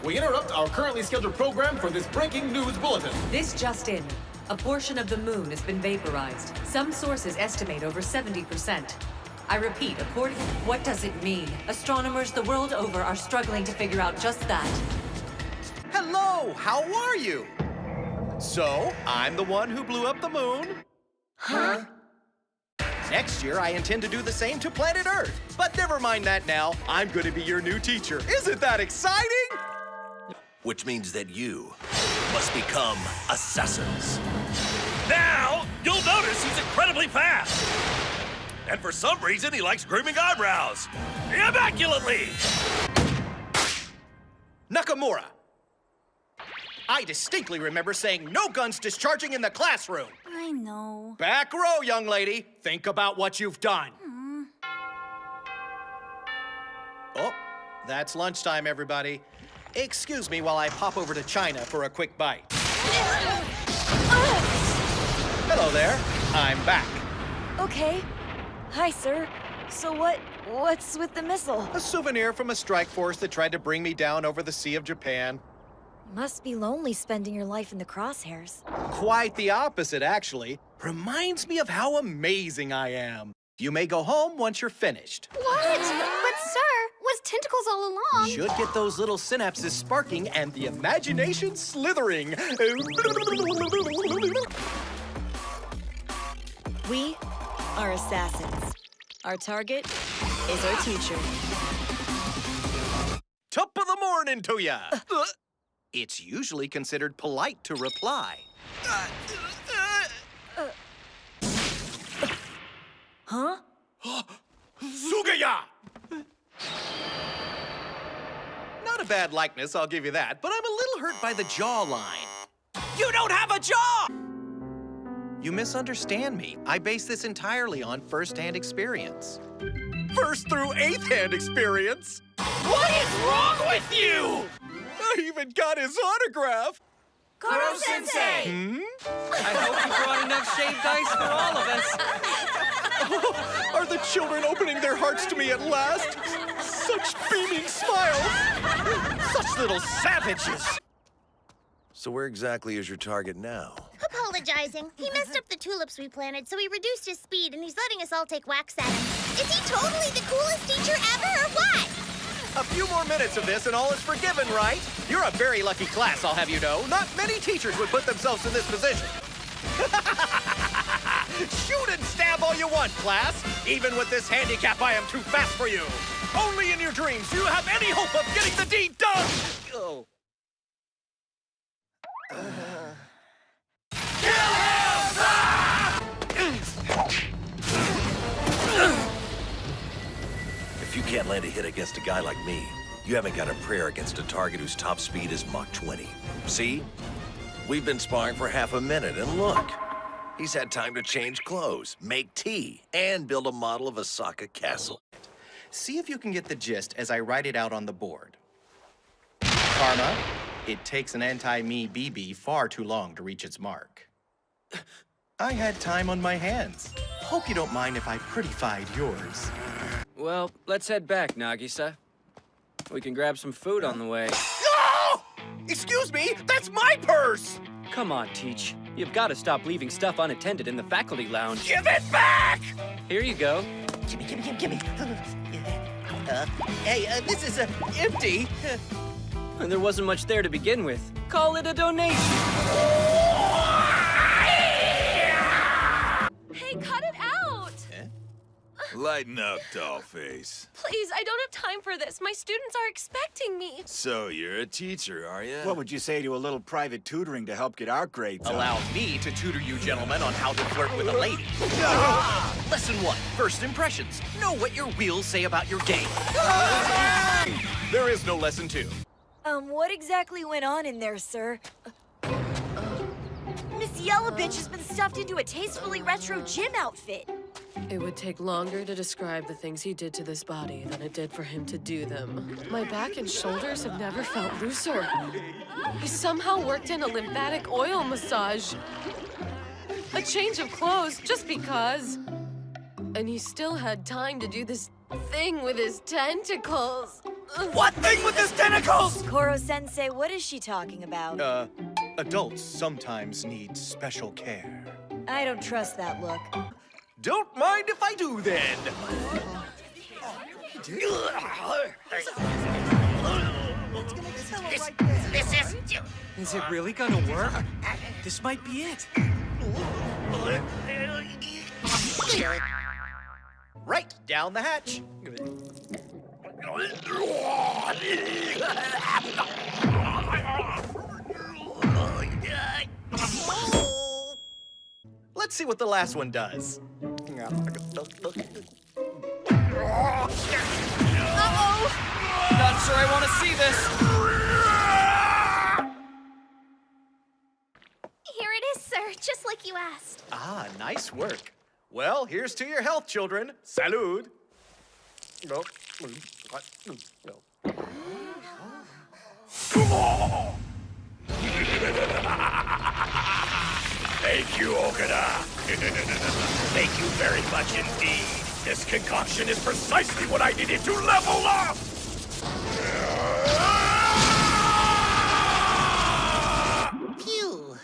We interrupt our currently scheduled program for this breaking news bulletin. This just in. A portion of the moon has been vaporized. Some sources estimate over 70%. I repeat, according... What does it mean? Astronomers the world over are struggling to figure out just that. Hello, how are you? So, I'm the one who blew up the moon. Huh? Next year, I intend to do the same to planet Earth. But never mind that now. I'm going to be your new teacher. Isn't that exciting? Which means that you must become assassins. Now, you'll notice he's incredibly fast. And for some reason, he likes grooming eyebrows. Immaculately! Nakamura. I distinctly remember saying no guns discharging in the classroom. I know. Back row, young lady. Think about what you've done. Oh, that's lunchtime, everybody. Excuse me while I pop over to China for a quick bite. Hello there. I'm back. Okay. Hi, sir. So what's with the missile? A souvenir from a strike force that tried to bring me down over the Sea of Japan. Must be lonely spending your life in the crosshairs. Quite the opposite, actually. Reminds me of how amazing I am. You may go home once you're finished. What? But sir, was tentacles all along? Should get those little synapses sparking and the imagination slithering. We are assassins. Our target is our teacher. Top of the morning to ya! It's usually considered polite to reply. Huh? Sugaya! Not a bad likeness, I'll give you that, but I'm a little hurt by the jawline. You don't have a jaw! You misunderstand me. I base this entirely on first-hand experience. First through eighth-hand experience? What is wrong with you? I even got his autograph. Koro Sensei! I hope you brought enough shaved ice for all of us. Are the children opening their hearts to me at last? Such beaming smiles! Such little savages! So where exactly is your target now? Apologizing. He messed up the tulips we planted, so he reduced his speed, and he's letting us all take whacks at him. Is he totally the coolest teacher ever, or what? A few more minutes of this and all is forgiven, right? You're a very lucky class, I'll have you know. Not many teachers would put themselves in this position. Shoot and stab all you want, class. Even with this handicap, I am too fast for you. Only in your dreams do you have any hope of getting the deed done. Oh. Kill him! If you can't land a hit against a guy like me, you haven't got a prayer against a target whose top speed is Mach 20. See? We've been sparring for half a minute, and look. He's had time to change clothes, make tea, and build a model of Osaka Castle. See if you can get the gist as I write it out on the board. Karma, it takes an anti-me BB far too long to reach its mark. I had time on my hands. Hope you don't mind if I prettified yours. Well, let's head back, Nagisa. We can grab some food on the way. No! Excuse me, that's my purse! Come on, Teach. You've got to stop leaving stuff unattended in the faculty lounge. Give it back! Here you go. Gimme. Hey, this is empty. And there wasn't much there to begin with. Call it a donation. Hey, cut it out! Lighten up, dollface. Please, I don't have time for this. My students are expecting me. So you're a teacher, are you? What would you say to a little private tutoring to help get our grades up? Allow me to tutor you gentlemen on how to flirt with a lady. Lesson 1, first impressions. Know what your wheels say about your game. There is no lesson 2. What exactly went on in there, sir? Miss Yellow Bitch has been stuffed into a tastefully retro gym outfit. It would take longer to describe the things he did to this body than it did for him to do them. My back and shoulders have never felt looser. He somehow worked in a lymphatic oil massage. A change of clothes, just because. And he still had time to do this thing with his tentacles. What thing with his tentacles? Koro Sensei, what is she talking about? Adults sometimes need special care. I don't trust that look. Don't mind if I do, then. Is it really gonna work? This might be it. Right down the hatch. Let's see what the last one does. Not sure I want to see this. Here it is, sir, just like you asked. Ah, nice work. Well, here's to your health, children. Salud. No. No. Thank you, Okada. Thank you very much indeed. This concoction is precisely what I needed to level up! Phew.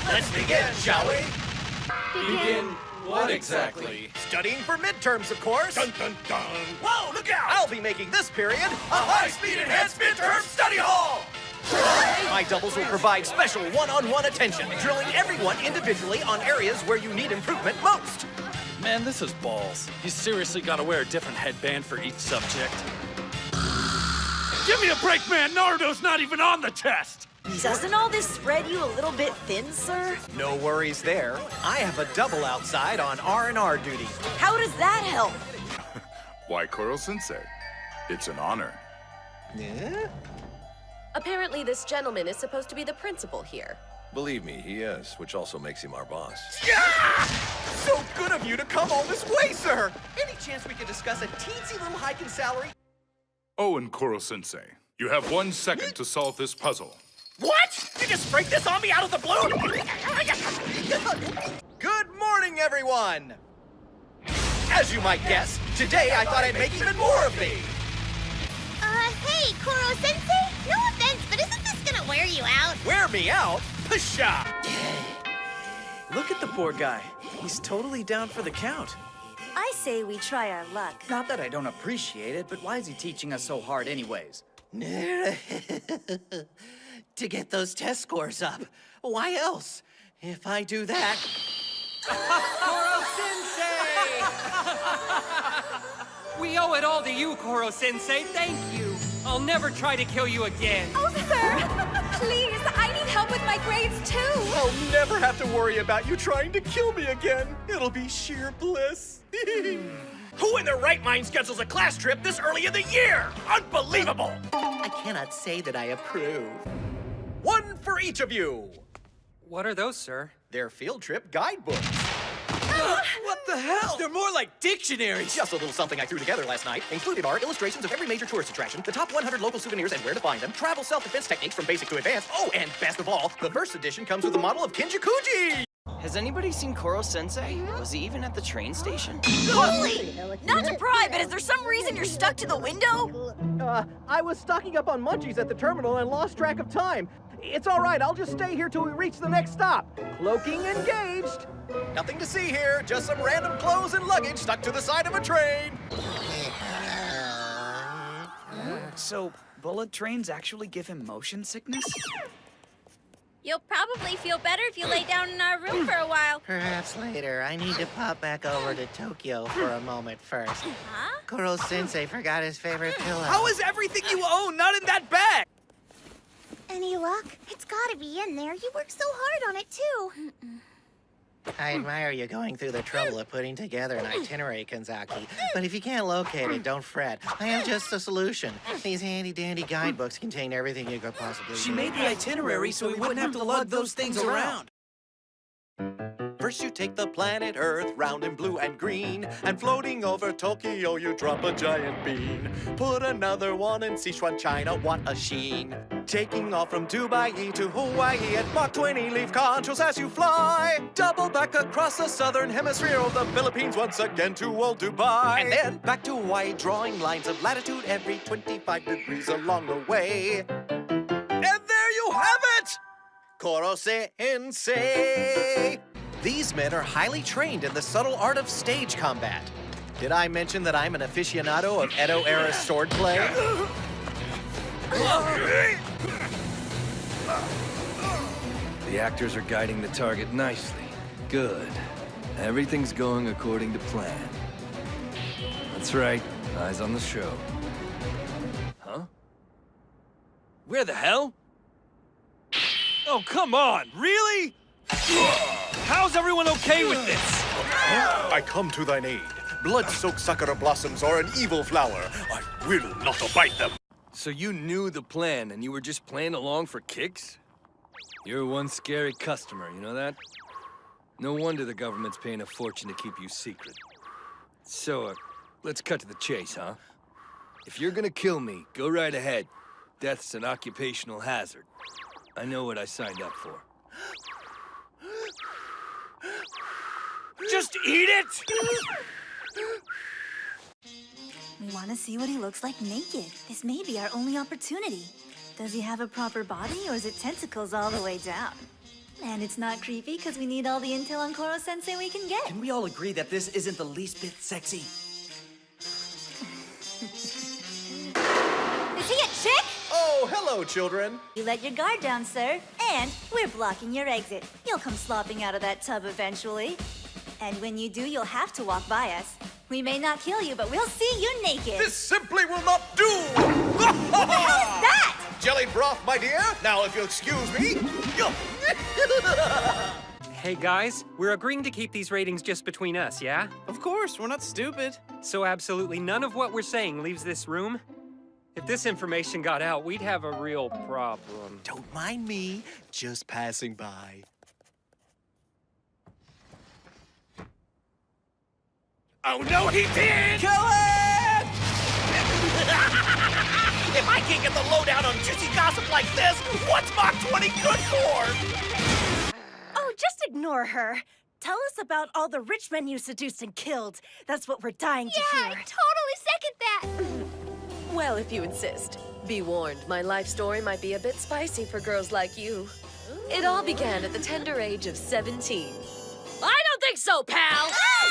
Let's begin, shall we? Begin what exactly? Studying for midterms, of course. Dun dun dun! Whoa, look out! I'll be making this period A high-speed enhanced midterm study hall! My doubles will provide special one-on-one attention, drilling everyone individually on areas where you need improvement most. Man, this is balls. You seriously gotta wear a different headband for each subject. Give me a break, man! Naruto's not even on the test! Doesn't all this spread you a little bit thin, sir? No worries there. I have a double outside on R&R duty. How does that help? Why, Koro Sensei? It's an honor. Yeah? Apparently, this gentleman is supposed to be the principal here. Believe me, he is, which also makes him our boss. Yeah! So good of you to come all this way, sir! Any chance we could discuss a teensy little hike in salary? Oh, and Koro Sensei, you have 1 second to solve this puzzle. What? You just sprayed this on me out of the blue? Good morning, everyone! As you might guess, today I thought I'd make even more of me. Hey, Koro Sensei? No offense, but isn't this gonna wear you out? Wear me out? Pshaw! Look at the poor guy. He's totally down for the count. I say we try our luck. Not that I don't appreciate it, but why is he teaching us so hard anyways? To get those test scores up. Why else? If I do that... Koro Sensei! We owe it all to you, Koro Sensei. Thank you. I'll never try to kill you again. Oh, sir! Please, I need help with my grades, too! I'll never have to worry about you trying to kill me again. It'll be sheer bliss. Who in their right mind schedules a class trip this early in the year? Unbelievable! I cannot say that I approve. One for each of you. What are those, sir? They're field trip guidebooks. What the hell? They're more like dictionaries. Just a little something I threw together last night. Included are illustrations of every major tourist attraction, the top 100 local souvenirs and where to find them, travel self-defense techniques from basic to advanced. Oh, and best of all, the first edition comes with a model of Kinjakuji. Has anybody seen Koro Sensei? Was he even at the train station? Holy! Not to pry, but is there some reason you're stuck to the window? I was stocking up on munchies at the terminal and lost track of time. It's all right, I'll just stay here till we reach the next stop. Cloaking engaged. Nothing to see here, just some random clothes and luggage stuck to the side of a train. So, bullet trains actually give him motion sickness? You'll probably feel better if you lay down in our room for a while. Perhaps later. I need to pop back over to Tokyo for a moment first. Huh? Koro Sensei forgot his favorite pillow. How is everything you own not in that bag? Any luck? It's gotta be in there. You worked so hard on it, too. I admire you going through the trouble of putting together an itinerary, Kanzaki. But if you can't locate it, don't fret. I have just a solution. These handy-dandy guidebooks contain everything you could possibly need. She made the itinerary so we wouldn't have to lug those things around. For First you take the planet Earth, round and blue and green, and floating over Tokyo you drop a giant bean. Put another one in Sichuan, China, what a sheen. Taking off from Dubai to Hawaii at Mach 20, leave controls as you fly. Double back across the southern hemisphere of the Philippines once again to old Dubai. And then back to Hawaii, drawing lines of latitude every 25 degrees along the way. And there you have it! Koro Sensei! These men are highly trained in the subtle art of stage combat. Did I mention that I'm an aficionado of Edo-era swordplay? The actors are guiding the target nicely. Good. Everything's going according to plan. That's right. Eyes on the show. Huh? Where the hell? Oh, come on! Really? How's everyone okay with this? I come to thine aid. Blood-soaked sakura blossoms are an evil flower. I will not abide them. So you knew the plan and you were just playing along for kicks? You're one scary customer, you know that? No wonder the government's paying a fortune to keep you secret. So, let's cut to the chase, huh? If you're gonna kill me, go right ahead. Death's an occupational hazard. I know what I signed up for. Just eat it! We want to see what he looks like naked. This may be our only opportunity. Does he have a proper body, or is it tentacles all the way down? And it's not creepy, because we need all the intel on Koro Sensei we can get. Can we all agree that this isn't the least bit sexy? Is he a chick? Oh, hello, children. You let your guard down, sir. And we're blocking your exit. You'll come slopping out of that tub eventually. And when you do, you'll have to walk by us. We may not kill you, but we'll see you naked. This simply will not do! What the hell is that? Jellied broth, my dear. Now, if you'll excuse me. Hey guys, we're agreeing to keep these ratings just between us, yeah? Of course, we're not stupid. So absolutely none of what we're saying leaves this room? If this information got out, we'd have a real problem. Don't mind me, just passing by. Oh, no, he did! Kill it! If I can't get the lowdown on juicy gossip like this, what's Mach 20 good for? Oh, just ignore her. Tell us about all the rich men you seduced and killed. That's what we're dying to hear. Yeah, I totally second that. Well, if you insist. Be warned, my life story might be a bit spicy for girls like you. It all began at the tender age of 17. I don't think so, pal!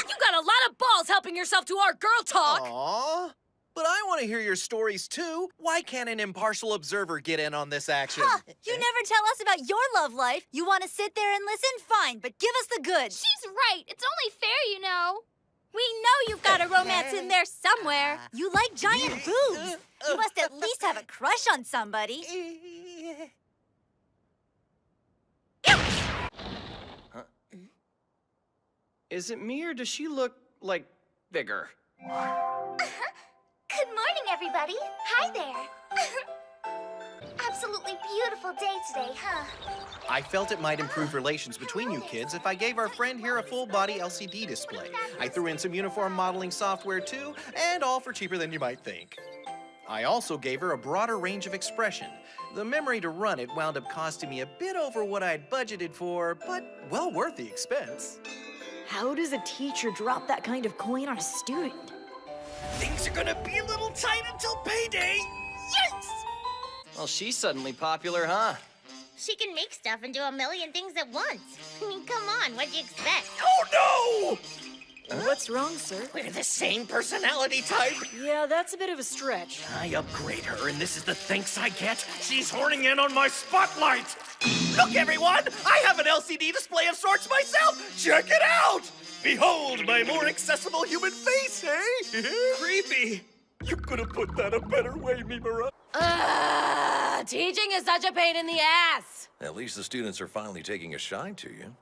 You got a lot of balls helping yourself to our girl talk! Aww. But I want to hear your stories, too. Why can't an impartial observer get in on this action? Huh, you never tell us about your love life. You want to sit there and listen? Fine, but give us the goods. She's right. It's only fair, you know. We know you've got a romance in there somewhere. You like giant boobs. You must at least have a crush on somebody. Is it me or does she look, like, bigger? Good morning, everybody. Hi there. Absolutely beautiful day today, huh? I felt it might improve relations between you kids if I gave our friend here a full-body LCD display. I threw in some uniform modeling software, too, and all for cheaper than you might think. I also gave her a broader range of expression. The memory to run it wound up costing me a bit over what I'd budgeted for, but well worth the expense. How does a teacher drop that kind of coin on a student? Things are gonna be a little tight until payday. Yes! Well, she's suddenly popular, huh? She can make stuff and do a million things at once. I mean, come on, what'd you expect? Oh, no! What's wrong, sir? We're the same personality type. Yeah, that's a bit of a stretch. I upgrade her, and this is the thanks I get. She's horning in on my spotlight. Look, everyone! I have an LCD display of sorts myself! Check it out! Behold my more accessible human face, eh? Creepy. You could have put that a better way, Mimura. Teaching is such a pain in the ass. At least the students are finally taking a shine to you.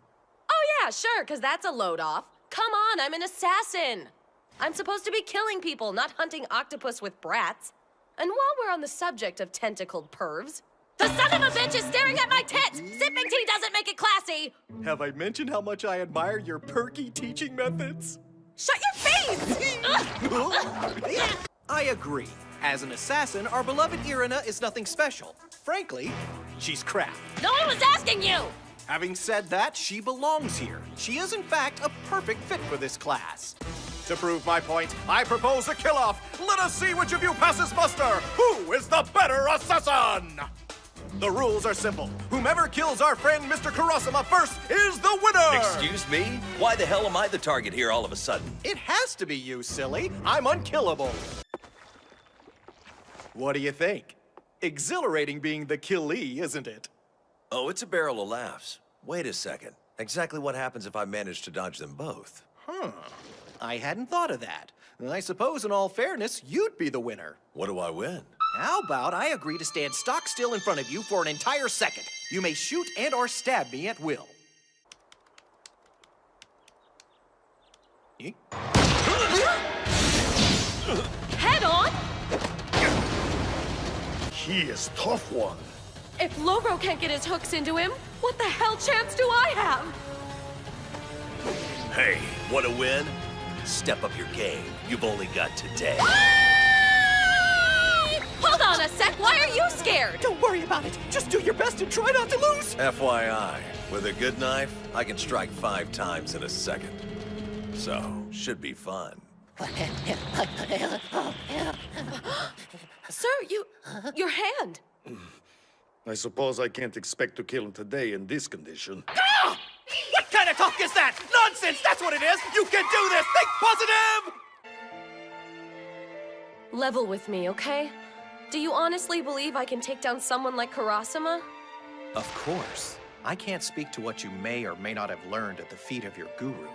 Oh yeah, sure, because that's a load off. Come on, I'm an assassin. I'm supposed to be killing people, not hunting octopus with brats. And while we're on the subject of tentacled pervs, The son of a bitch is staring at my tits! Sipping tea doesn't make it classy! Have I mentioned how much I admire your perky teaching methods? Shut your face! I agree. As an assassin, our beloved Irina is nothing special. Frankly, she's crap. No one was asking you! Having said that, she belongs here. She is, in fact, a perfect fit for this class. To prove my point, I propose a kill-off. Let us see which of you passes muster. Who is the better assassin? The rules are simple. Whomever kills our friend Mr. Kurosama first is the winner! Excuse me? Why the hell am I the target here all of a sudden? It has to be you, silly. I'm unkillable. What do you think? Exhilarating being the killee, isn't it? Oh, it's a barrel of laughs. Wait a second. Exactly what happens if I manage to dodge them both? I hadn't thought of that. I suppose, in all fairness, you'd be the winner. What do I win? How about I agree to stand stock still in front of you for an entire second? You may shoot and or stab me at will. Head on? He is tough one. If Logro can't get his hooks into him, what the hell chance do I have? Hey, want to win? Step up your game. You've only got today. Hold on a sec, why are you scared? Don't worry about it. Just do your best and try not to lose. FYI, with a good knife, I can strike 5 times in a second. So, should be fun. Sir, your hand. I suppose I can't expect to kill him today in this condition. Ah! What kind of talk is that? Nonsense, that's what it is! You can do this! Think positive! Level with me, okay? Do you honestly believe I can take down someone like Kurosama? Of course. I can't speak to what you may or may not have learned at the feet of your guru.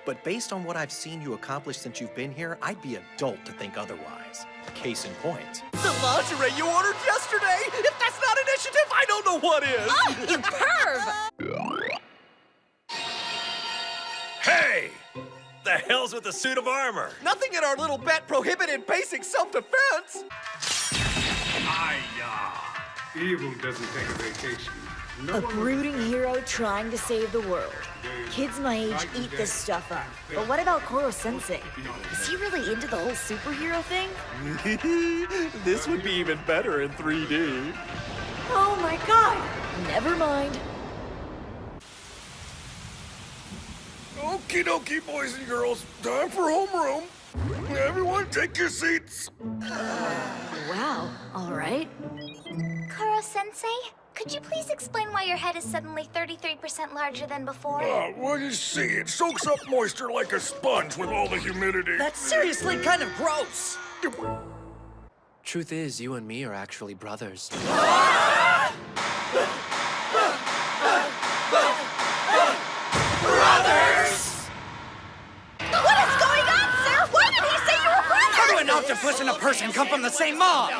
But based on what I've seen you accomplish since you've been here, I'd be a dolt to think otherwise. Case in point. The lingerie you ordered yesterday! If that's not initiative, I don't know what is! Oh, you perv! Hey! The hell's with the suit of armor? Nothing in our little bet prohibited basic self-defense! Evil doesn't take a vacation. A brooding hero trying to save the world. Kids my age eat this stuff up. But what about Koro Sensei? Is he really into the whole superhero thing? This would be even better in 3D. Oh my god! Never mind. Okie dokie, boys and girls. Time for homeroom. Everyone take your seats. Wow, all right. Koro Sensei, could you please explain why your head is suddenly 33% larger than before? Well, you see, it soaks up moisture like a sponge with all the humidity. That's seriously kind of gross. Truth is, you and me are actually brothers. What is going on, sir? Why did he say you were brothers? How do an octopus and a person come from the same mom?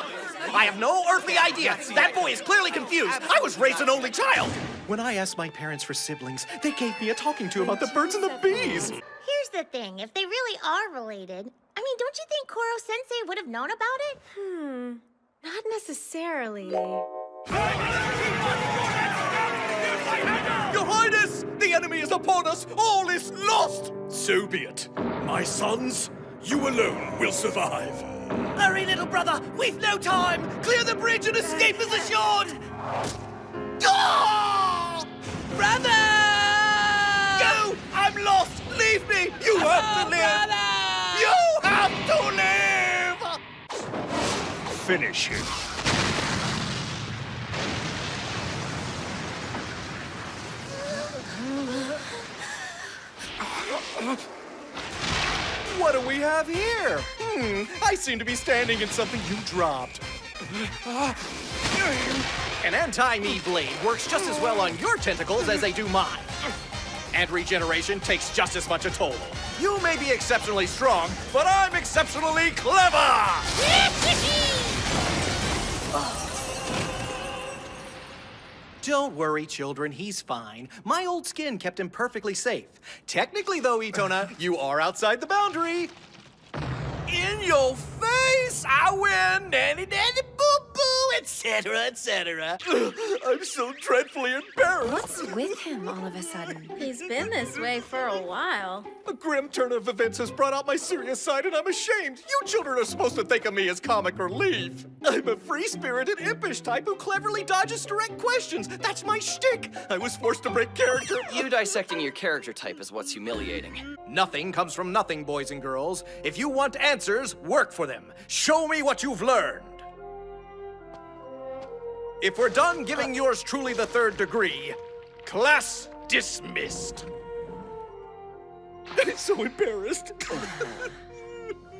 I have no earthly idea. That boy is clearly confused. I was raised an only child. When I asked my parents for siblings, they gave me a talking to about the birds and the bees. Here's the thing. If they really are related, I mean, don't you think Koro Sensei would have known about it? Not necessarily. Your Highness! The enemy is upon us! All is lost! So be it. My sons, you alone will survive. Hurry, little brother! We've no time! Clear the bridge and escape is assured! Oh! Brother! Go! I'm lost! Leave me! You have to live! Brother! You have to live! Finish him. What do we have here? I seem to be standing in something you dropped. An anti-me blade works just as well on your tentacles as they do mine. And regeneration takes just as much a toll. You may be exceptionally strong, but I'm exceptionally clever! Don't worry, children, he's fine. My old skin kept him perfectly safe. Technically, though, Itona, you are outside the boundary. In your face! I win! Nanny, nanny, boo, boo! It's etc., etc. I'm so dreadfully embarrassed. What's with him all of a sudden? He's been this way for a while. A grim turn of events has brought out my serious side, and I'm ashamed. You children are supposed to think of me as comic relief. I'm a free-spirited, impish type who cleverly dodges direct questions. That's my shtick. I was forced to break character. You dissecting your character type is what's humiliating. Nothing comes from nothing, boys and girls. If you want answers, work for them. Show me what you've learned. If we're done giving yours truly the 3rd degree, class dismissed. I'm so embarrassed.